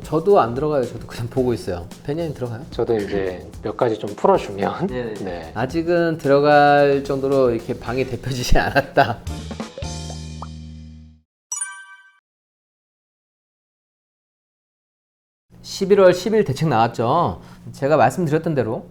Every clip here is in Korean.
저도 안 들어가요. 저도 그냥 보고 있어요. 베니아님 들어가요? 저도 이제 몇 가지 좀 풀어주면 네네. 네. 아직은 들어갈 정도로 이렇게 방이 대표지지 않았다. 11월 10일 대책 나왔죠. 제가 말씀드렸던 대로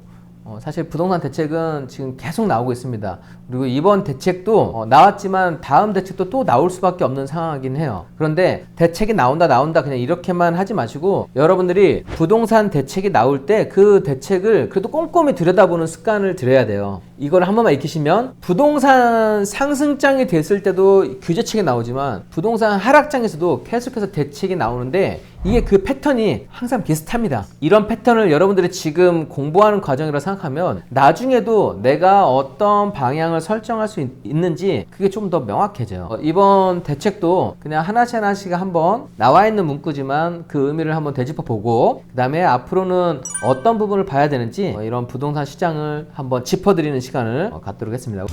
사실 부동산 대책은 지금 계속 나오고 있습니다. 그리고 이번 대책도 나왔지만 다음 대책도 또 나올 수밖에 없는 상황이긴 해요. 그런데 대책이 나온다 그냥 이렇게만 하지 마시고 여러분들이 부동산 대책이 나올 때 그 대책을 그래도 꼼꼼히 들여다보는 습관을 들여야 돼요. 이걸 한 번만 익히시면 부동산 상승장이 됐을 때도 규제책이 나오지만 부동산 하락장에서도 계속해서 대책이 나오는데 이게 그 패턴이 항상 비슷합니다. 이런 패턴을 여러분들이 지금 공부하는 과정이라 생각하면 나중에도 내가 어떤 방향을 설정할 수 있는지 그게 좀 더 명확해져요. 이번 대책도 그냥 하나씩 한번 나와 있는 문구지만 그 의미를 한번 되짚어 보고 그 다음에 앞으로는 어떤 부분을 봐야 되는지 이런 부동산 시장을 한번 짚어드리는 시간을 갖도록 했습니다.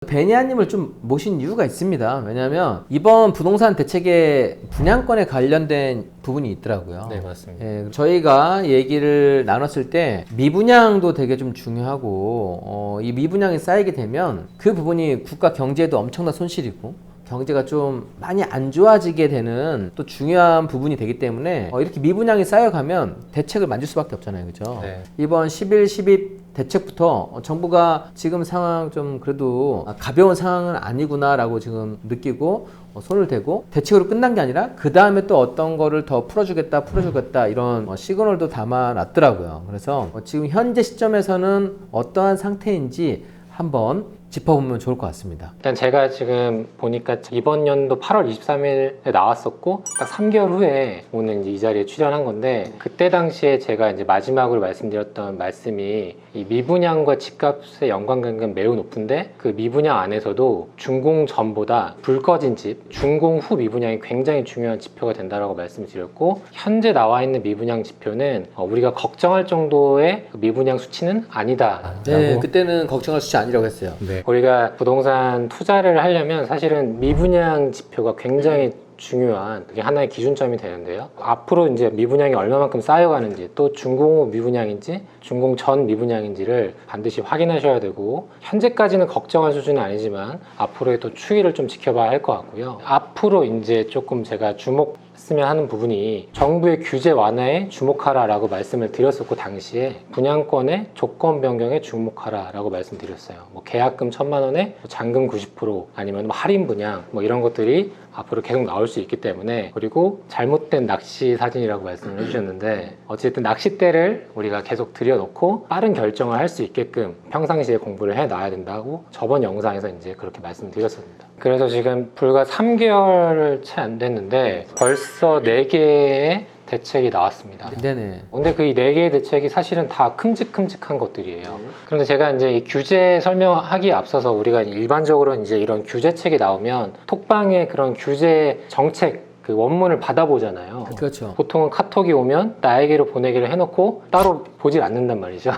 베니아님을 좀 모신 이유가 있습니다. 왜냐하면 이번 부동산 대책에 분양권에 관련된 부분이 있더라고요. 네, 맞습니다. 예, 저희가 얘기를 나눴을 때 미분양도 되게 좀 중요하고 이 미분양이 쌓이게 되면 그 부분이 국가 경제에도 엄청난 손실이고 경제가 좀 많이 안 좋아지게 되는 또 중요한 부분이 되기 때문에 이렇게 미분양이 쌓여가면 대책을 만질 수밖에 없잖아요. 그죠? 네. 이번 11, 12 대책부터 정부가 지금 상황 좀 그래도 가벼운 상황은 아니구나 라고 지금 느끼고 손을 대고 대책으로 끝난 게 아니라 그 다음에 또 어떤 거를 더 풀어주겠다 이런 시그널도 담아놨더라고요. 그래서 지금 현재 시점에서는 어떠한 상태인지 한번 짚어보면 좋을 것 같습니다. 일단 제가 지금 보니까 이번 연도 8월 23일에 나왔었고 딱 3개월 후에 오늘 이제 이 자리에 출연한 건데 그때 당시에 제가 이제 마지막으로 말씀드렸던 말씀이 이 미분양과 집값의 연관관계는 매우 높은데 그 미분양 안에서도 준공 전보다 불 꺼진 집, 준공 후 미분양이 굉장히 중요한 지표가 된다라고 말씀드렸고 현재 나와 있는 미분양 지표는 우리가 걱정할 정도의 미분양 수치는 아니다. 네, 그때는 걱정할 수치 아니라고 했어요. 네. 우리가 부동산 투자를 하려면 사실은 미분양 지표가 굉장히 중요한 그게 하나의 기준점이 되는데요. 앞으로 이제 미분양이 얼마만큼 쌓여가는지 또 준공 후 미분양인지 준공 전 미분양인지를 반드시 확인하셔야 되고 현재까지는 걱정할 수준은 아니지만 앞으로의 또 추이를 좀 지켜봐야 할 것 같고요. 앞으로 이제 조금 제가 주목했으면 하는 부분이 정부의 규제 완화에 주목하라라고 말씀을 드렸었고 당시에 분양권의 조건 변경에 주목하라라고 말씀드렸어요. 뭐 계약금 1,000만 원에 잔금 90% 아니면 뭐 할인 분양 뭐 이런 것들이 앞으로 계속 나올 수 있기 때문에 그리고 잘못된 낚시 사진이라고 말씀을 해주셨는데 어쨌든 낚싯대를 우리가 계속 들여놓고 빠른 결정을 할 수 있게끔 평상시에 공부를 해놔야 된다고 저번 영상에서 이제 그렇게 말씀드렸습니다. 그래서 지금 불과 3개월 채 안 됐는데 벌써 4개의 대책이 나왔습니다. 네네. 근데 그 4개의 대책이 사실은 다 큼직큼직한 것들이에요. 그런데 제가 이제 이 규제 설명하기에 앞서서 우리가 일반적으로 이제 이런 규제책이 나오면 톡방에 그런 규제 정책 그 원문을 받아보잖아요. 그렇죠. 보통은 카톡이 오면 나에게로 보내기를 해놓고 따로 보질 않는단 말이죠.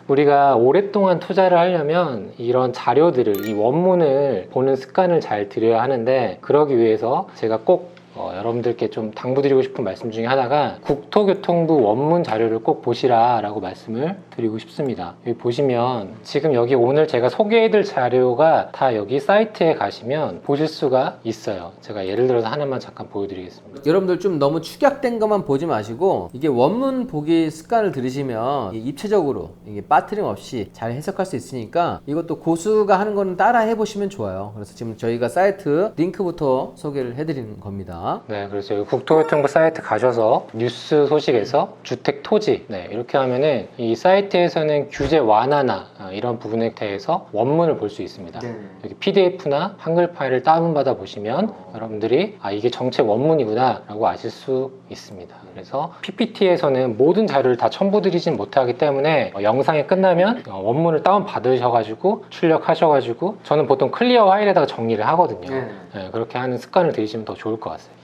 우리가 오랫동안 투자를 하려면 이런 자료들을, 이 원문을 보는 습관을 잘 들여야 하는데 그러기 위해서 제가 꼭 여러분들께 좀 당부드리고 싶은 말씀 중에 하나가 국토교통부 원문 자료를 꼭 보시라 라고 말씀을 드리고 싶습니다. 여기 보시면 지금 여기 오늘 제가 소개해드릴 자료가 다 여기 사이트에 가시면 보실 수가 있어요. 제가 예를 들어서 하나만 잠깐 보여드리겠습니다. 여러분들 좀 너무 축약된 것만 보지 마시고 이게 원문 보기 습관을 들이시면 입체적으로 이게 빠트림 없이 잘 해석할 수 있으니까 이것도 고수가 하는 거는 따라 해보시면 좋아요. 그래서 지금 저희가 사이트 링크부터 소개를 해드리는 겁니다. 네, 그래서 여기 국토교통부 사이트 가셔서 뉴스 소식에서 주택 토지 이렇게 하면은 이 사이트에서는 규제 완화나 이런 부분에 대해서 원문을 볼 수 있습니다. 여기 PDF나 한글 파일을 다운받아 보시면 여러분들이 이게 정책 원문이구나 라고 아실 수 있습니다. 그래서 PPT에서는 모든 자료를 다 첨부드리진 못하기 때문에 영상이 끝나면 원문을 다운받으셔가지고 출력하셔가지고 저는 보통 클리어 파일에다가 정리를 하거든요. 네, 그렇게 하는 습관을 들이시면 더 좋을 것 같아요.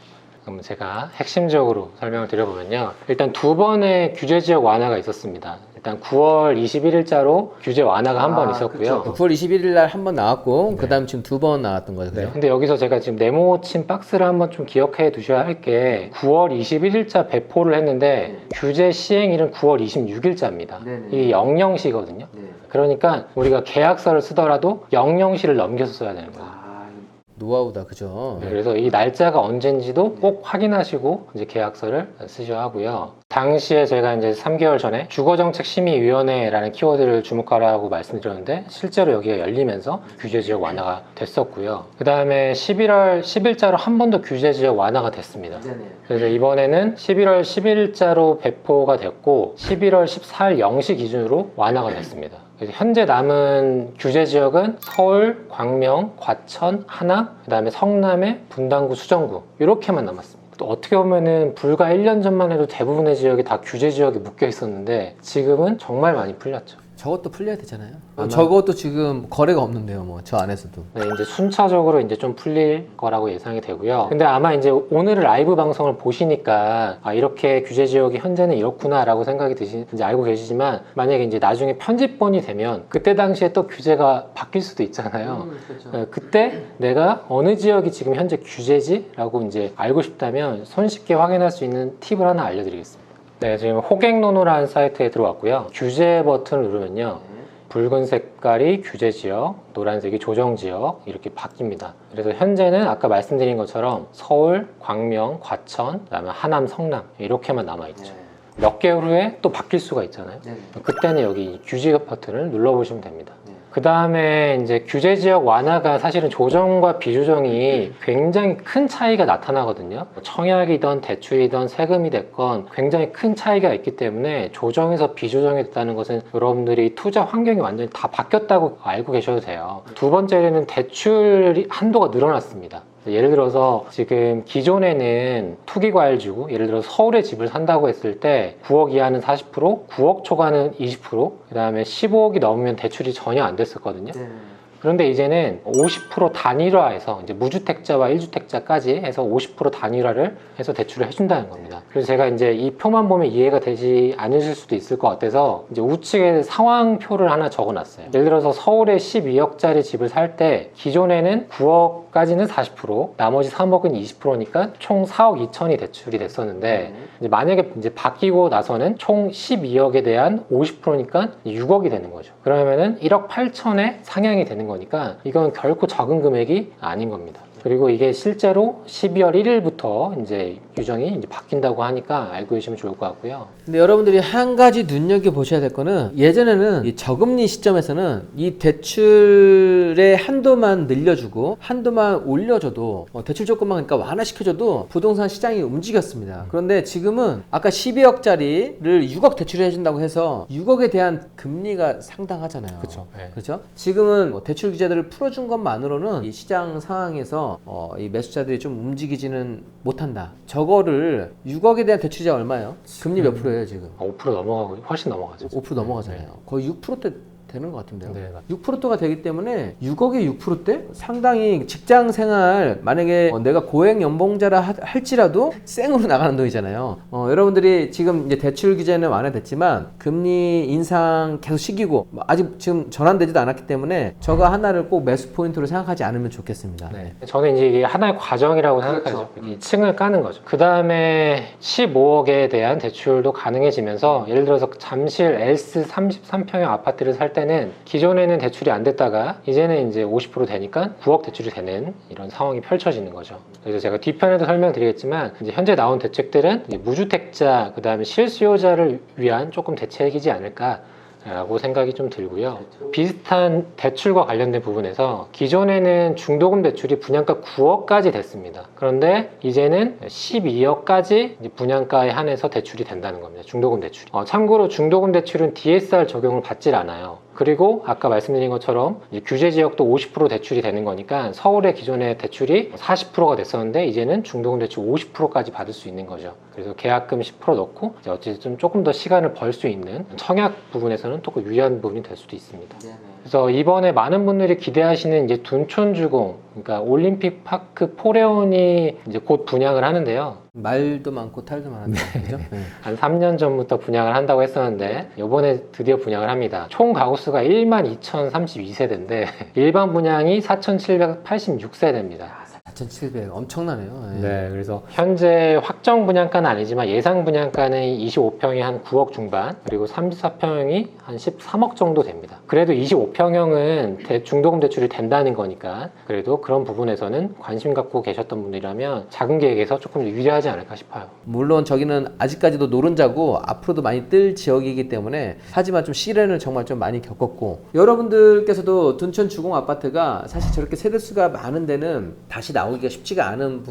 그럼 제가 핵심적으로 설명을 드려보면요. 일단 두 번의 규제 지역 완화가 있었습니다. 일단 9월 21일자로 규제 완화가 한 번 있었고요. 9월 21일 날 한 번 나왔고 네. 그다음 지금 두 번 나왔던 거죠. 네. 그죠? 근데 여기서 제가 지금 네모친 박스를 한번 좀 기억해 두셔야 할 게 9월 21일자 배포를 했는데 규제 시행일은 9월 26일자입니다. 네네. 이게 00시거든요. 그러니까 우리가 계약서를 쓰더라도 00시를 넘겨서 써야 되는 거예요. 노하우다, 그죠? 네, 그래서 이 날짜가 언젠지도 꼭 확인하시고 이제 계약서를 쓰셔야 하고요. 당시에 제가 이제 3개월 전에 주거정책심의위원회라는 키워드를 주목하라고 말씀드렸는데 실제로 여기가 열리면서 규제지역 완화가 됐었고요. 그 다음에 11월 10일자로 한 번 더 규제지역 완화가 됐습니다. 그래서 이번에는 11월 10일자로 배포가 됐고 11월 14일 0시 기준으로 완화가 됐습니다. 그래서 현재 남은 규제 지역은 서울, 광명, 과천, 하남, 그 다음에 성남의 분당구, 수정구 이렇게만 남았습니다. 또 어떻게 보면은 불과 1년 전만 해도 대부분의 지역이 다 규제 지역에 묶여 있었는데 지금은 정말 많이 풀렸죠. 저것도 풀려야 되잖아요. 저것도 지금 거래가 없는데요, 뭐 저 안에서도. 네, 이제 순차적으로 이제 좀 풀릴 거라고 예상이 되고요. 근데 아마 이제 오늘 라이브 방송을 보시니까 아, 이렇게 규제 지역이 현재는 이렇구나라고 생각이 이제 알고 계시지만 만약에 이제 나중에 편집본이 되면 그때 당시에 또 규제가 바뀔 수도 있잖아요. 그렇죠. 네, 그때 내가 어느 지역이 지금 현재 규제지라고 이제 알고 싶다면 손쉽게 확인할 수 있는 팁을 하나 알려드리겠습니다. 네, 지금 호갱노노라는 사이트에 들어왔고요. 규제 버튼을 누르면요. 붉은 색깔이 규제 지역, 노란색이 조정 지역 이렇게 바뀝니다. 그래서 현재는 아까 말씀드린 것처럼 서울, 광명, 과천, 그다음에 하남, 성남 이렇게만 남아있죠. 몇 개월 후에 또 바뀔 수가 있잖아요. 그때는 여기 규제 버튼을 눌러보시면 됩니다. 그 다음에 이제 규제 지역 완화가 사실은 조정과 비조정이 굉장히 큰 차이가 나타나거든요. 청약이든 대출이든 세금이 됐건 굉장히 큰 차이가 있기 때문에 조정에서 비조정이 됐다는 것은 여러분들이 투자 환경이 완전히 다 바뀌었다고 알고 계셔도 돼요. 두 번째는 대출 한도가 늘어났습니다. 예를 들어서 지금 기존에는 투기과열지구 예를 들어 서울에 집을 산다고 했을 때 9억 이하는 40%, 9억 초과는 20%, 그 다음에 15억이 넘으면 대출이 전혀 안 됐었거든요. 그런데 이제는 50% 단일화해서 이제 무주택자와 1주택자까지 해서 50% 단일화를 해서 대출을 해준다는 겁니다. 그래서 제가 이제 이 표만 보면 이해가 되지 않으실 수도 있을 것 같아서 이제 우측에 상황표를 하나 적어놨어요. 예를 들어서 서울에 12억짜리 집을 살 때 기존에는 9억까지는 40%, 나머지 3억은 20%니까 총 4억 2천이 대출이 됐었는데 이제 만약에 이제 바뀌고 나서는 총 12억에 대한 50%니까 6억이 되는 거죠. 그러면은 1억 8천에 상향이 되는 거니까 이건 결코 적은 금액이 아닌 겁니다. 그리고 이게 실제로 12월 1일부터 이제 규정이 이제 바뀐다고 하니까 알고 계시면 좋을 것 같고요. 근데 여러분들이 한 가지 눈여겨보셔야 될 거는 예전에는 이 저금리 시점에서는 이 대출의 한도만 늘려주고 한도만 올려줘도 대출 조건만 그러니까 완화시켜줘도 부동산 시장이 움직였습니다. 그런데 지금은 아까 12억짜리를 6억 대출을 해준다고 해서 6억에 대한 금리가 상당하잖아요. 그렇죠. 네. 그렇죠? 지금은 뭐 대출 규제들을 풀어준 것만으로는 이 시장 상황에서 이 매수자들이 좀 움직이지는 못한다. 저거를 6억에 대한 대출이자 얼마예요? 금리 몇 프로예요 지금? 5% 넘어가고 훨씬 넘어가죠. 5% 넘어가잖아요. 거의 6%대 되는 것 같은데요. 네, 6%가 되기 때문에 6억에 6%대? 상당히 직장 생활 만약에 내가 고액 연봉자라 할지라도 생으로 나가는 돈이잖아요. 여러분들이 지금 이제 대출 규제는 완화됐지만 금리 인상 계속 시키고 아직 지금 전환되지도 않았기 때문에 저거 하나를 꼭 매수 포인트로 생각하지 않으면 좋겠습니다. 네. 저는 이제 이게 하나의 과정이라고 생각하죠. 이 층을 까는 거죠. 그 다음에 15억에 대한 대출도 가능해지면서 예를 들어서 잠실 L스 33평형 아파트를 살 때는 기존에는 대출이 안 됐다가 이제는 이제 50% 되니까 9억 대출이 되는 이런 상황이 펼쳐지는 거죠. 그래서 제가 뒤편에도 설명드리겠지만 이제 현재 나온 대책들은 이제 무주택자 그 다음에 실수요자를 위한 조금 대책이지 않을까 라고 생각이 좀 들고요. 비슷한 대출과 관련된 부분에서 기존에는 중도금 대출이 분양가 9억까지 됐습니다. 그런데 이제는 12억까지 분양가에 한해서 대출이 된다는 겁니다. 중도금 대출이. 참고로 중도금 대출은 DSR 적용을 받질 않아요. 그리고 아까 말씀드린 것처럼 규제 지역도 50% 대출이 되는 거니까 서울의 기존의 대출이 40%가 됐었는데 이제는 중도금 대출 50%까지 받을 수 있는 거죠. 그래서 계약금 10% 넣고 어쨌든 조금 더 시간을 벌 수 있는 청약 부분에서는 또 유리한 부분이 될 수도 있습니다. 그래서 이번에 많은 분들이 기대하시는 이제 둔촌주공, 그러니까 올림픽 파크 포레온이 이제 곧 분양을 하는데요. 말도 많고 탈도 많은데 그죠? 네. 한 3년 전부터 분양을 한다고 했었는데 이번에 드디어 분양을 합니다. 총 가구수가 12,032세대인데 일반 분양이 4,786세대입니다. 4,700 엄청나네요. 네. 네, 그래서 현재 확정 분양가는 아니지만 예상 분양가는 25평이 한 9억 중반, 그리고 34평이 한 13억 정도 됩니다. 그래도 25평형은 중도금 대출이 된다는 거니까 그래도 그런 부분에서는 관심 갖고 계셨던 분들이라면 작은 계획에서 조금 유리하지 않을까 싶어요. 물론 저기는 아직까지도 노른자고 앞으로도 많이 뜰 지역이기 때문에 하지만 좀 시련을 정말 좀 많이 겪었고 여러분들께서도 둔촌 주공 아파트가 사실 저렇게 세대수가 많은 데는 다시 나오기가 쉽지가 않은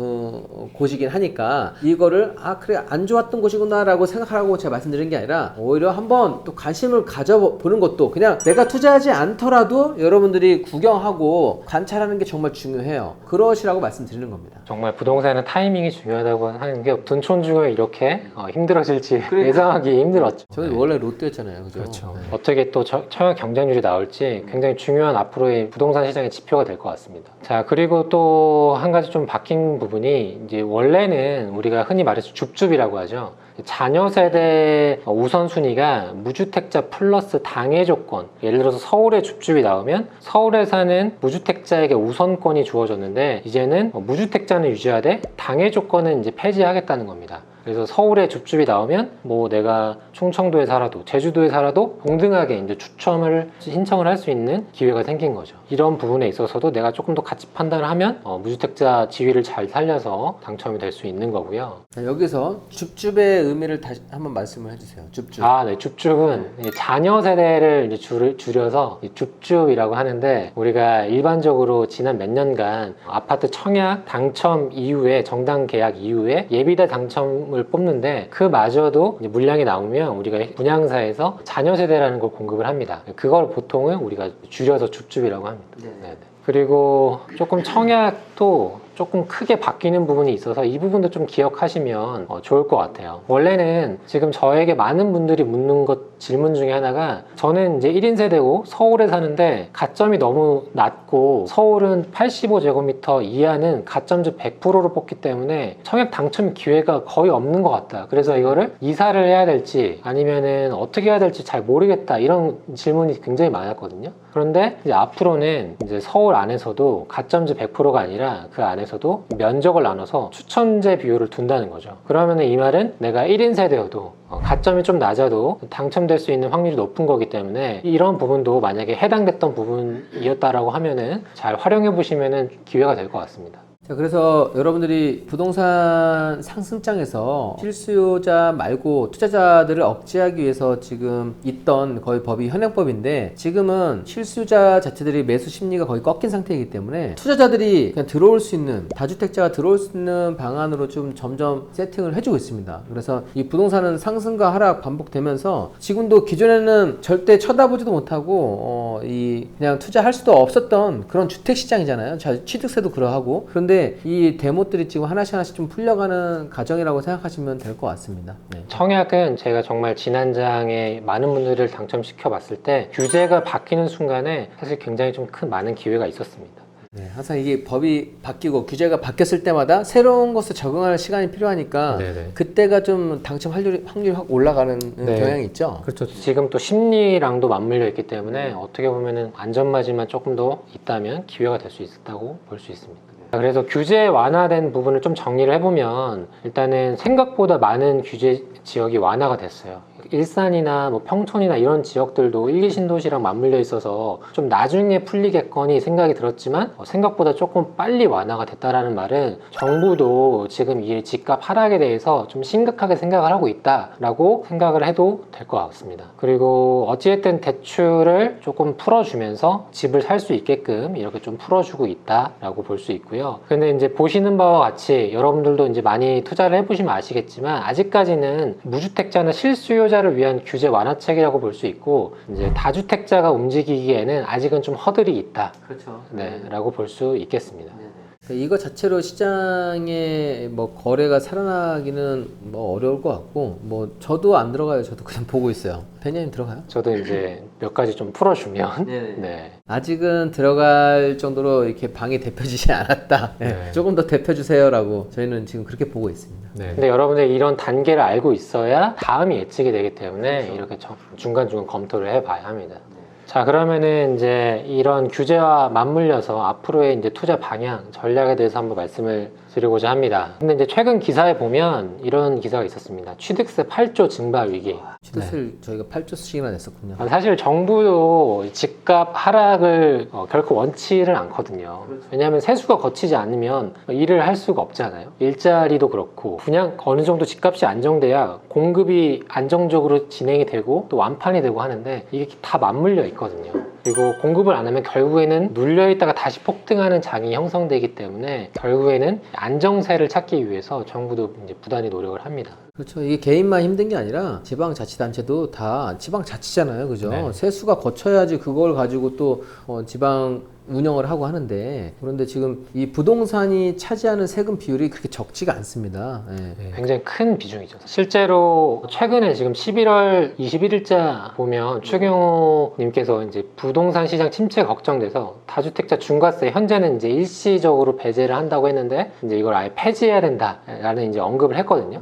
곳이긴 하니까 이거를 그래 안 좋았던 곳이구나 라고 생각하라고 제가 말씀드린 게 아니라 오히려 한번 또 관심을 가져보는 것도 그냥 내가 투자하지 않더라도 여러분들이 구경하고 관찰하는 게 정말 중요해요. 그러시라고 말씀드리는 겁니다. 정말 부동산은 타이밍이 중요하다고 하는 게 둔촌 주공이 이렇게 힘들어질지 예상하기 힘들었죠. 저희 네. 원래 롯데였잖아요. 그죠? 그렇죠. 네. 어떻게 또 청약 경쟁률이 나올지 굉장히 중요한 앞으로의 부동산 시장의 지표가 될 것 같습니다. 자, 그리고 또 한 가지 좀 바뀐 부분이 이제 원래는 우리가 흔히 말해서 줍줍이라고 하죠. 자녀 세대 우선순위가 무주택자 플러스 당해 조건, 예를 들어서 서울에 줍줍이 나오면 서울에 사는 무주택자에게 우선권이 주어졌는데 이제는 무주택자는 유지하되 당해 조건은 이제 폐지하겠다는 겁니다. 그래서 서울에 줍줍이 나오면 뭐 내가 충청도에 살아도 제주도에 살아도 동등하게 이제 추첨을 신청을 할 수 있는 기회가 생긴 거죠. 이런 부분에 있어서도 내가 조금 더 가치 판단을 하면 무주택자 지위를 잘 살려서 당첨이 될 수 있는 거고요. 자, 여기서 줍줍의 의미를 다시 한번 말씀을 해주세요. 줍줍. 네, 줍줍은 이제 자녀 세대를 이제 줄여서 줍줍이라고 하는데 우리가 일반적으로 지난 몇 년간 아파트 청약 당첨 이후에 정당 계약 이후에 예비대 당첨을 뽑는데 그마저도 이제 물량이 나오면 우리가 분양사에서 자녀 세대라는 걸 공급을 합니다. 그걸 보통은 우리가 줄여서 줍줍이라고 합니다. 네. 그리고 조금 청약도 조금 크게 바뀌는 부분이 있어서 이 부분도 좀 기억하시면 좋을 것 같아요. 원래는 지금 저에게 많은 분들이 묻는 질문 중에 하나가 저는 이제 1인 세대고 서울에 사는데 가점이 너무 낮고 서울은 85제곱미터 이하는 가점제 100%로 뽑기 때문에 청약 당첨 기회가 거의 없는 것 같다. 그래서 이거를 이사를 해야 될지 아니면은 어떻게 해야 될지 잘 모르겠다. 이런 질문이 굉장히 많았거든요. 그런데 이제 앞으로는 이제 서울 안에서도 가점제 100%가 아니라 그 안에서도 면적을 나눠서 추첨제 비율을 둔다는 거죠. 그러면 이 말은 내가 1인 세대여도 가점이 좀 낮아도 당첨될 수 있는 확률이 높은 거기 때문에 이런 부분도 만약에 해당됐던 부분이었다라고 하면은 잘 활용해 보시면은 기회가 될 것 같습니다. 자, 그래서 여러분들이 부동산 상승장에서 실수요자 말고 투자자들을 억제하기 위해서 지금 있던 거의 법이 현행법인데 지금은 실수요자 자체들이 매수 심리가 거의 꺾인 상태이기 때문에 투자자들이 그냥 들어올 수 있는 다주택자가 들어올 수 있는 방안으로 좀 점점 세팅을 해주고 있습니다. 그래서 이 부동산은 상승과 하락 반복되면서 지금도 기존에는 절대 쳐다보지도 못하고 그냥 투자할 수도 없었던 그런 주택 시장이잖아요. 취득세도 그러하고 그런데 이 대못들이 지금 하나씩 좀 풀려가는 과정이라고 생각하시면 될 것 같습니다. 네. 청약은 제가 정말 지난 장에 많은 분들을 당첨시켜 봤을 때 규제가 바뀌는 순간에 사실 굉장히 좀 많은 기회가 있었습니다. 네, 항상 이게 법이 바뀌고 규제가 바뀌었을 때마다 새로운 것에 적응할 시간이 필요하니까 네네. 그때가 좀 당첨 확률이 확 올라가는 네. 경향이 있죠. 그렇죠. 지금 또 심리랑도 맞물려 있기 때문에 어떻게 보면은 안전마진만 조금 더 있다면 기회가 될 수 있다고 볼 수 있습니다. 그래서 규제 완화된 부분을 좀 정리를 해보면 일단은 생각보다 많은 규제 지역이 완화가 됐어요. 일산이나 뭐 평촌이나 이런 지역들도 1, 2신도시랑 맞물려 있어서 좀 나중에 풀리겠거니 생각이 들었지만 생각보다 조금 빨리 완화가 됐다라는 말은 정부도 지금 이 집값 하락에 대해서 좀 심각하게 생각을 하고 있다라고 생각을 해도 될 것 같습니다. 그리고 어찌됐든 대출을 조금 풀어주면서 집을 살 수 있게끔 이렇게 좀 풀어주고 있다라고 볼 수 있고요. 근데 이제 보시는 바와 같이 여러분들도 이제 많이 투자를 해보시면 아시겠지만 아직까지는 무주택자나 실수요자를 위한 규제 완화책이라고 볼 수 있고 이제 다주택자가 움직이기에는 아직은 좀 허들이 있다. 그렇죠. 네, 라고 볼 수 있겠습니다. 이거 자체로 시장에 뭐 거래가 살아나기는 뭐 어려울 것 같고 뭐 저도 안 들어가요. 저도 그냥 보고 있어요. 베냐님 들어가요? 저도 이제 몇 가지 좀 풀어주면 네네. 네. 아직은 들어갈 정도로 이렇게 방이 대표지지 않았다. 네. 조금 더 대표주세요라고 저희는 지금 그렇게 보고 있습니다. 네. 근데 여러분들 이런 단계를 알고 있어야 다음이 예측이 되기 때문에 그렇죠. 이렇게 중간중간 검토를 해봐야 합니다. 자, 그러면은 이제 이런 규제와 맞물려서 앞으로의 이제 투자 방향, 전략에 대해서 한번 말씀을 드리고자 합니다. 근데 이제 최근 기사에 보면 이런 기사가 있었습니다. 취득세 8조 증발 위기. 취득세를 저희가 8조씩이나 냈었군요. 사실 정부도 집값 하락을 결코 원치를 않거든요. 왜냐하면 세수가 거치지 않으면 일을 할 수가 없잖아요. 일자리도 그렇고 그냥 어느 정도 집값이 안정돼야 공급이 안정적으로 진행이 되고 또 완판이 되고 하는데 이게 다 맞물려 있거든요. 그리고 공급을 안 하면 결국에는 눌려있다가 다시 폭등하는 장이 형성되기 때문에 결국에는 안정세를 찾기 위해서 정부도 이제 부단히 노력을 합니다. 그렇죠. 이게 개인만 힘든 게 아니라 지방자치단체도 다 지방자치잖아요. 그죠? 네. 세수가 거쳐야지 그걸 가지고 또 지방 운영을 하고 하는데 그런데 지금 이 부동산이 차지하는 세금 비율이 그렇게 적지가 않습니다. 예. 굉장히 큰 비중이죠. 실제로 최근에 지금 11월 21일자 보면 추경호님께서 이제 부동산 시장 침체 걱정돼서 다주택자 중과세 현재는 이제 일시적으로 배제를 한다고 했는데 이제 이걸 아예 폐지해야 된다라는 이제 언급을 했거든요.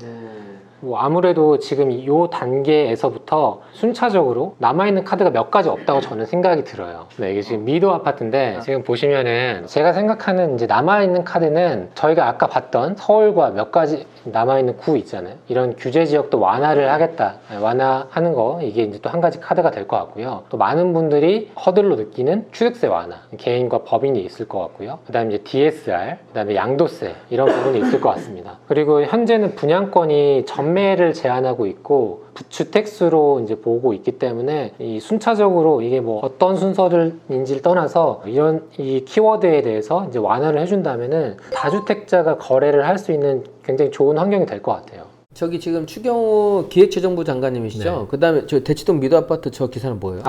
뭐 아무래도 지금 이 단계에서부터 순차적으로 남아있는 카드가 몇 가지 없다고 저는 생각이 들어요. 네, 이게 지금 미도 아파트인데 지금 보시면은 제가 생각하는 이제 남아있는 카드는 저희가 아까 봤던 서울과 몇 가지 남아있는 구 있잖아요. 이런 규제 지역도 완화를 하겠다. 완화하는 거 이게 이제 또 한 가지 카드가 될 것 같고요. 또 많은 분들이 허들로 느끼는 취득세 완화, 개인과 법인이 있을 것 같고요. 그 다음에 이제 DSR, 그 다음에 양도세 이런 부분이 있을 것 같습니다. 그리고 현재는 분양권이 전매를 제한하고 있고 주택수로 이제 보고 있기 때문에 이 순차적으로 이게 뭐 어떤 순서인지를 떠나서 이런 이 키워드에 대해서 이제 완화를 해준다면은 다주택자가 거래를 할 수 있는 굉장히 좋은 환경이 될 것 같아요. 저기 지금 추경호 기획재정부 장관님이시죠? 네. 그 다음에 저 대치동 미도 아파트 저 기사는 뭐예요?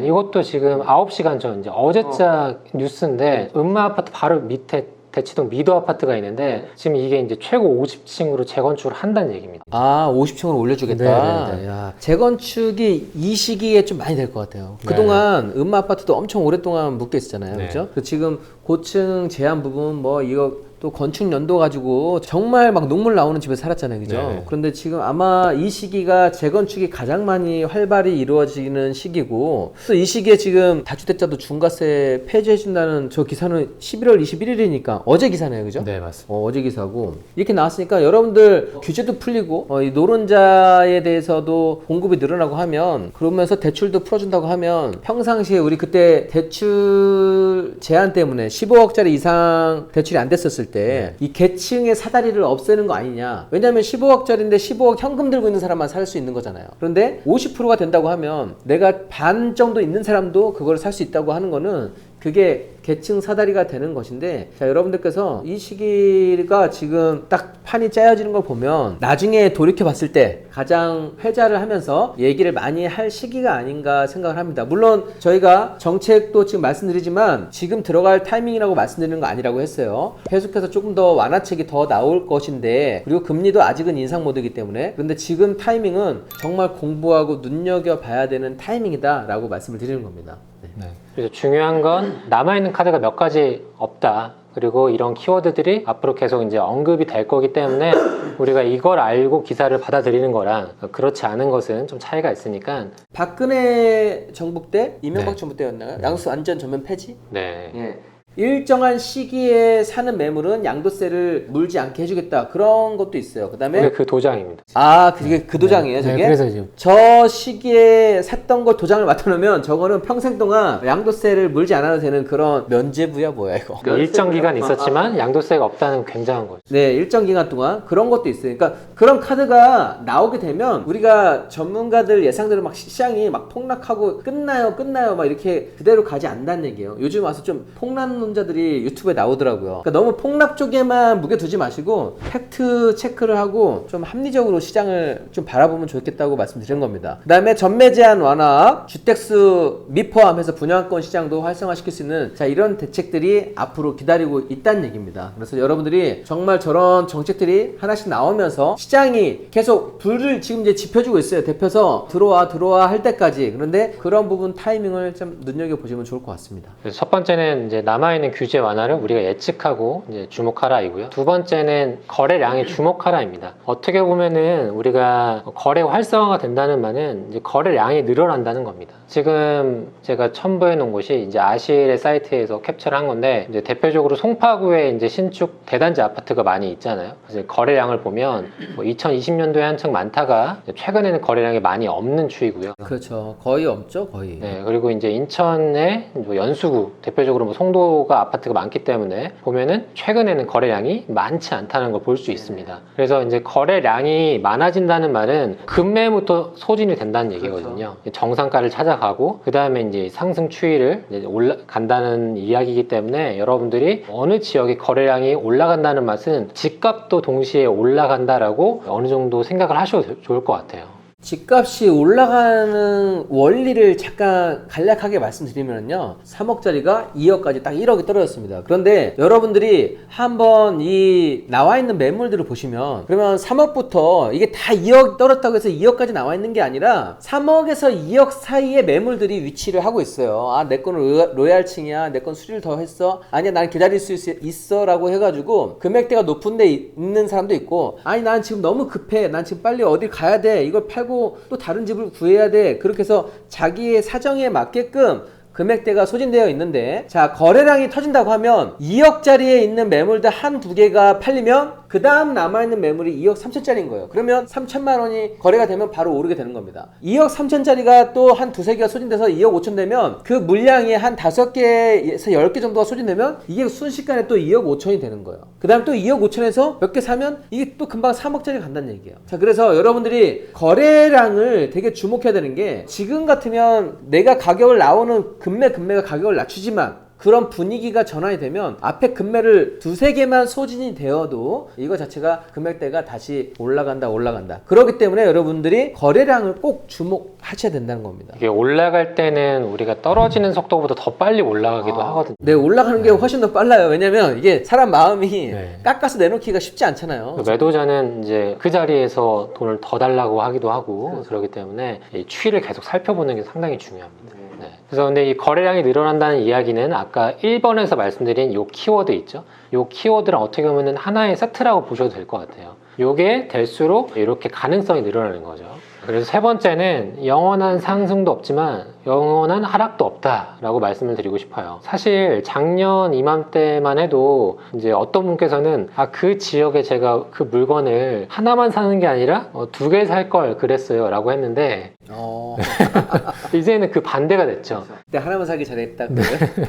이것도 지금 9시간 전 이제 어제자 뉴스인데 음마 아파트 바로 밑에 대치동 미도 아파트가 있는데 지금 이게 이제 최고 50층으로 재건축을 한다는 얘기입니다. 50층으로 올려주겠다. 네네네. 야, 재건축이 이 시기에 좀 많이 될 것 같아요. 네. 그동안 음마 아파트도 엄청 오랫동안 묶여 있었잖아요. 네. 그죠? 지금 고층 제한 부분 뭐 이거 또 건축 연도 가지고 정말 막 눈물 나오는 집에 살았잖아요. 그죠? 네. 그런데 지금 아마 이 시기가 재건축이 가장 많이 활발히 이루어지는 시기고 또 이 시기에 지금 다주택자도 중과세 폐지해준다는 저 기사는 11월 21일이니까 어제 기사네요. 그죠? 네, 맞습니다. 어제 기사고 이렇게 나왔으니까 여러분들 규제도 풀리고 이 노른자에 대해서도 공급이 늘어나고 하면 그러면서 대출도 풀어준다고 하면 평상시에 우리 그때 대출 제한 때문에 15억짜리 이상 대출이 안 됐었을 때 이 계층의 사다리를 없애는 거 아니냐. 왜냐하면 15억짜리인데 15억 현금 들고 있는 사람만 살 수 있는 거잖아요. 그런데 50%가 된다고 하면 내가 반 정도 있는 사람도 그걸 살 수 있다고 하는 거는 그게 계층 사다리가 되는 것인데 자 여러분들께서 이 시기가 지금 딱 판이 짜여지는 걸 보면 나중에 돌이켜 봤을 때 가장 회자를 하면서 얘기를 많이 할 시기가 아닌가 생각을 합니다. 물론 저희가 정책도 지금 말씀드리지만 지금 들어갈 타이밍이라고 말씀드리는 거 아니라고 했어요. 계속해서 조금 더 완화책이 더 나올 것인데 그리고 금리도 아직은 인상 모드이기 때문에 그런데 지금 타이밍은 정말 공부하고 눈여겨봐야 되는 타이밍이다 라고 말씀을 드리는 겁니다. 네. 그래서 중요한 건 남아있는 카드가 몇 가지 없다. 그리고 이런 키워드들이 앞으로 계속 이제 언급이 될 거기 때문에 우리가 이걸 알고 기사를 받아들이는 거랑 그렇지 않은 것은 좀 차이가 있으니까. 박근혜 정부 때, 이명박 네. 정부 때였나요? 양도세 완전 전면 폐지? 네. 예. 일정한 시기에 사는 매물은 양도세를 물지 않게 해주겠다. 그런 것도 있어요. 그 다음에 그게 그 도장입니다. 그게 그 도장이에요, 저게? 네, 그래서 지금 저 시기에 샀던 걸 도장을 맡아놓으면 저거는 평생 동안 양도세를 물지 않아도 되는 그런 면제부야 뭐야 이거? 일정 기간 있었지만 양도세가 없다는 굉장한 거죠. 네, 일정 기간 동안 그런 것도 있어요. 그러니까 그런 카드가 나오게 되면 우리가 전문가들 예상대로 막 시장이 막 폭락하고 끝나요 막 이렇게 그대로 가지 않는다는 얘기예요. 요즘 와서 좀 폭락론도 혼자들이 유튜브에 나오더라고요. 그러니까 너무 폭락 쪽에만 무게 두지 마시고 팩트 체크를 하고 좀 합리적으로 시장을 좀 바라보면 좋겠다고 말씀드린 겁니다. 그 다음에 전매 제한 완화, 주택수 미포함해서 분양권 시장도 활성화시킬 수 있는 자 이런 대책들이 앞으로 기다리고 있다는 얘기입니다. 그래서 여러분들이 정말 저런 정책들이 하나씩 나오면서 시장이 계속 불을 지금 이제 지펴주고 있어요. 대표서 들어와 할 때까지. 그런데 그런 부분 타이밍을 좀 눈여겨보시면 좋을 것 같습니다. 그래서 첫 번째는 이제 남아있는 규제 완화를 우리가 예측하고 이제 주목하라이고요. 두 번째는 거래량에 주목하라입니다. 어떻게 보면은 우리가 거래 활성화가 된다는 말은 이제 거래량이 늘어난다는 겁니다. 지금 제가 첨부해 놓은 곳이 이제 아실의 사이트에서 캡처를 한 건데 이제 대표적으로 송파구에 이제 신축 대단지 아파트가 많이 있잖아요. 그래서 거래량을 보면 뭐 2020년도에 한창 많다가 최근에는 거래량이 많이 없는 추이고요. 그렇죠. 거의 없죠, 거의. 네, 그리고 이제 인천의 뭐 연수구 대표적으로 뭐 송도가 아파트가 많기 때문에 보면은 최근에는 거래량이 많지 않다는 걸 볼 수 있습니다. 그래서 이제 거래량이 많아진다는 말은 급매부터 소진이 된다는 얘기거든요. 그렇죠. 정상가를 찾아가고 그 다음에 이제 상승 추이를 이제 올라간다는 이야기이기 때문에 여러분들이 어느 지역의 거래량이 올라간다는 맛은 집값도 동시에 올라간다라고 어느 정도 생각을 하셔도 좋을 것 같아요. 집값이 올라가는 원리를 잠깐 간략하게 말씀드리면요. 3억짜리가 2억까지 딱 1억이 떨어졌습니다. 그런데 여러분들이 한번 이 나와 있는 매물들을 보시면 그러면 3억부터 이게 다 2억 떨어졌다고 해서 2억까지 나와 있는 게 아니라 3억에서 2억 사이의 매물들이 위치를 하고 있어요. 아, 내 거는 로얄층이야. 내 건 수리를 더 했어. 아니야, 난 기다릴 수 있어. 라고 해가지고 금액대가 높은 데 있는 사람도 있고 아니, 난 지금 너무 급해. 난 지금 빨리 어디 가야 돼. 이걸 팔고 또 다른 집을 구해야 돼. 그렇게 해서 자기의 사정에 맞게끔 금액대가 소진되어 있는데 자 거래량이 터진다고 하면 2억짜리에 있는 매물들 한두 개가 팔리면 그 다음 남아있는 매물이 2억 3천짜리인 거예요. 그러면 3천만 원이 거래가 되면 바로 오르게 되는 겁니다. 2억 3천짜리가 또 한 두세 개가 소진돼서 2억 5천 되면 그 물량이 한 5개에서 10개 정도가 소진되면 이게 순식간에 또 2억 5천이 되는 거예요. 그 다음 또 2억 5천에서 몇 개 사면 이게 또 금방 3억짜리 간다는 얘기예요. 자, 그래서 여러분들이 거래량을 되게 주목해야 되는 게 지금 같으면 내가 가격을 나오는 금매가 가격을 낮추지만 그런 분위기가 전환이 되면 앞에 금매를 두세 개만 소진이 되어도 이거 자체가 금액대가 다시 올라간다. 그렇기 때문에 여러분들이 거래량을 꼭 주목하셔야 된다는 겁니다. 이게 올라갈 때는 우리가 떨어지는 속도보다 더 빨리 올라가기도 하거든요. 네, 올라가는 게 훨씬 더 빨라요. 왜냐면 이게 사람 마음이 네. 깎아서 내놓기가 쉽지 않잖아요. 매도자는 이제 그 자리에서 돈을 더 달라고 하기도 하고 그렇기 때문에 이 추이를 계속 살펴보는 게 상당히 중요합니다. 네. 그래서 근데 이 거래량이 늘어난다는 이야기는 아까 1번에서 말씀드린 요 키워드 있죠. 요 키워드랑 어떻게 보면 하나의 세트라고 보셔도 될 것 같아요. 요게 될수록 이렇게 가능성이 늘어나는 거죠. 그래서 세 번째는 영원한 상승도 없지만 영원한 하락도 없다라고 말씀을 드리고 싶어요. 사실 작년 이맘때만 해도 이제 어떤 분께서는 그 지역에 제가 그 물건을 하나만 사는 게 아니라 두 개 살 걸 그랬어요 라고 했는데 이제는 그 반대가 됐죠. 그때 하나만 사기 잘했다.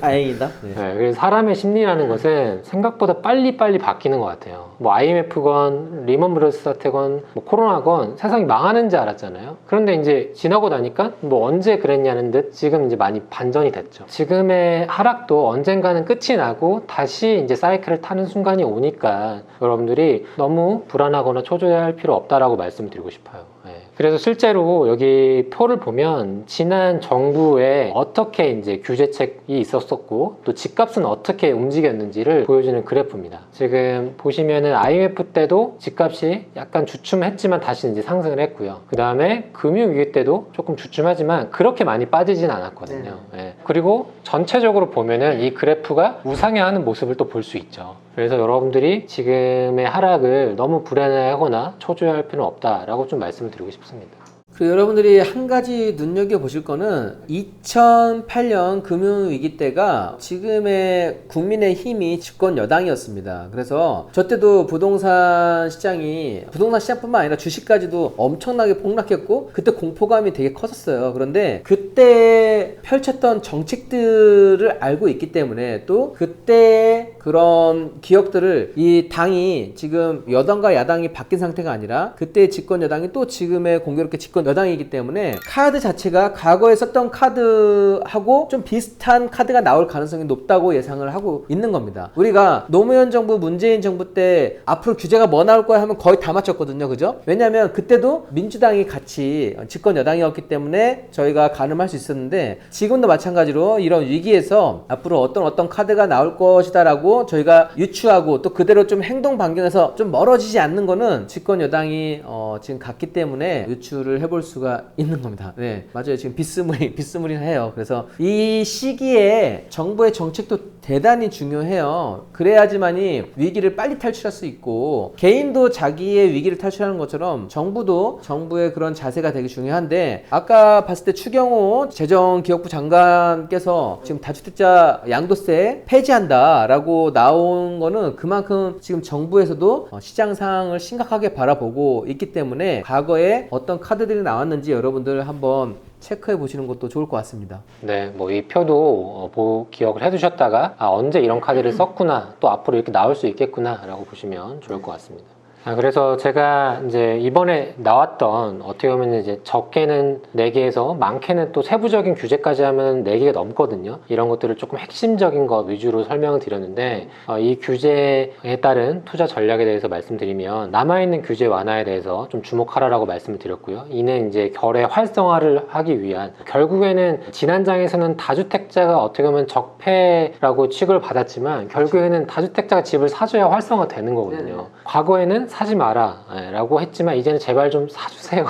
다행이다. 네. 네, 그래서 사람의 심리라는 것은 생각보다 빨리빨리 바뀌는 것 같아요. 뭐 IMF건 리먼 브러스 사태건 뭐 코로나건 세상이 망하는 줄 알았잖아요. 그런데 이제 지나고 나니까 뭐 언제 그랬냐는 듯 지금 이제 많이 반전이 됐죠. 지금의 하락도 언젠가는 끝이 나고 다시 이제 사이클을 타는 순간이 오니까 여러분들이 너무 불안하거나 초조해할 필요 없다라고 말씀드리고 싶어요. 네. 그래서 실제로 여기 표를 보면 지난 정부에 어떻게 이제 규제책이 있었었고 또 집값은 어떻게 움직였는지를 보여주는 그래프입니다. 지금 보시면은 IMF 때도 집값이 약간 주춤했지만 다시 이제 상승을 했고요. 그 다음에 금융위기 때도 조금 주춤하지만 그렇게 많이 빠지진 않았거든요. 네. 그리고 전체적으로 보면은 이 그래프가 우상향하는 모습을 또 볼 수 있죠. 그래서 여러분들이 지금의 하락을 너무 불안해하거나 초조해할 필요는 없다라고 좀 말씀을 드리고 싶습니다. 그리고 여러분들이 한 가지 눈여겨보실 거는 2008년 금융위기 때가 지금의 국민의힘이 집권 여당이었습니다. 그래서 저 때도 부동산 시장뿐만 아니라 주식까지도 엄청나게 폭락했고 그때 공포감이 되게 컸었어요. 그런데 그때 펼쳤던 정책들을 알고 있기 때문에 또 그때 그런 기억들을 이 당이 지금 여당과 야당이 바뀐 상태가 아니라 그때 집권 여당이 또 지금의 공교롭게 집권 여당이기 때문에 카드 자체가 과거에 썼던 카드하고 좀 비슷한 카드가 나올 가능성이 높다고 예상을 하고 있는 겁니다. 우리가 노무현 정부, 문재인 정부 때 앞으로 규제가 뭐 나올 거야 하면 거의 다 맞췄거든요. 그죠? 왜냐하면 그때도 민주당이 같이 집권 여당이었기 때문에 저희가 가늠할 수 있었는데, 지금도 마찬가지로 이런 위기에서 앞으로 어떤 카드가 나올 것이다 라고 저희가 유추하고 또 그대로 좀 행동 반경에서 좀 멀어지지 않는 거는 집권 여당이 지금 갔기 때문에 유추를 해볼 수가 있는 겁니다. 네, 맞아요. 지금 비스무리해요. 그래서 이 시기에 정부의 정책도 대단히 중요해요. 그래야지만이 위기를 빨리 탈출할 수 있고, 개인도 자기의 위기를 탈출하는 것처럼 정부도 정부의 그런 자세가 되게 중요한데, 아까 봤을 때 추경호 재정기획부 장관께서 지금 다주택자 양도세 폐지한다라고 나온 거는 그만큼 지금 정부에서도 시장 상황을 심각하게 바라보고 있기 때문에 과거에 어떤 카드들이 나왔는지 여러분들 한번 체크해 보시는 것도 좋을 것 같습니다. 네, 뭐 이 표도 기억을 해두셨다가 언제 이런 카드를 썼구나, 또 앞으로 이렇게 나올 수 있겠구나 라고 보시면 좋을 것 같습니다. 그래서 제가 이제 이번에 나왔던, 어떻게 보면 이제 적게는 4개에서 많게는 또 세부적인 규제까지 하면 4개가 넘거든요. 이런 것들을 조금 핵심적인 것 위주로 설명을 드렸는데, 이 규제에 따른 투자 전략에 대해서 말씀드리면, 남아있는 규제 완화에 대해서 좀 주목하라고 말씀을 드렸고요. 이는 이제 거래 활성화를 하기 위한, 결국에는 지난장에서는 다주택자가 어떻게 보면 적폐라고 취급을 받았지만 결국에는 다주택자가 집을 사줘야 활성화 되는 거거든요. 과거에는 사지 마라 라고 했지만 이제는 제발 좀 사주세요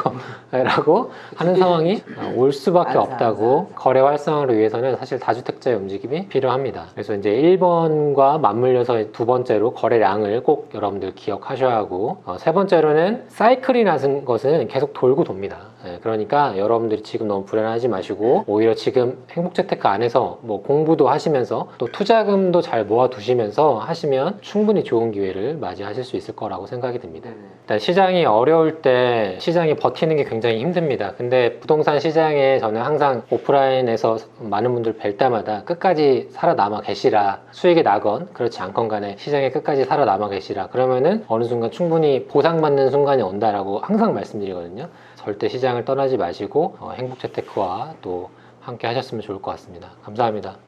라고 하는 상황이 올 수밖에 없다고. 거래 활성화를 위해서는 사실 다주택자의 움직임이 필요합니다. 그래서 이제 1번과 맞물려서 두 번째로 거래량을 꼭 여러분들 기억하셔야 하고, 세 번째로는 사이클이 나는 것은 계속 돌고 돕니다. 그러니까 여러분들이 지금 너무 불안하지 마시고, 오히려 지금 행복재테크 안에서 뭐 공부도 하시면서 또 투자금도 잘 모아두시면서 하시면 충분히 좋은 기회를 맞이하실 수 있을 거라고 생각이 듭니다. 일단 시장이 어려울 때 시장이 버티는 게 굉장히 힘듭니다. 근데 부동산 시장에 저는 항상 오프라인에서 많은 분들 뵐 때마다 끝까지 살아남아 계시라, 수익이 나건 그렇지 않건 간에 시장에 끝까지 살아남아 계시라, 그러면은 어느 순간 충분히 보상받는 순간이 온다라고 항상 말씀드리거든요. 절대 시장을 떠나지 마시고 행복재테크와 또 함께 하셨으면 좋을 것 같습니다. 감사합니다.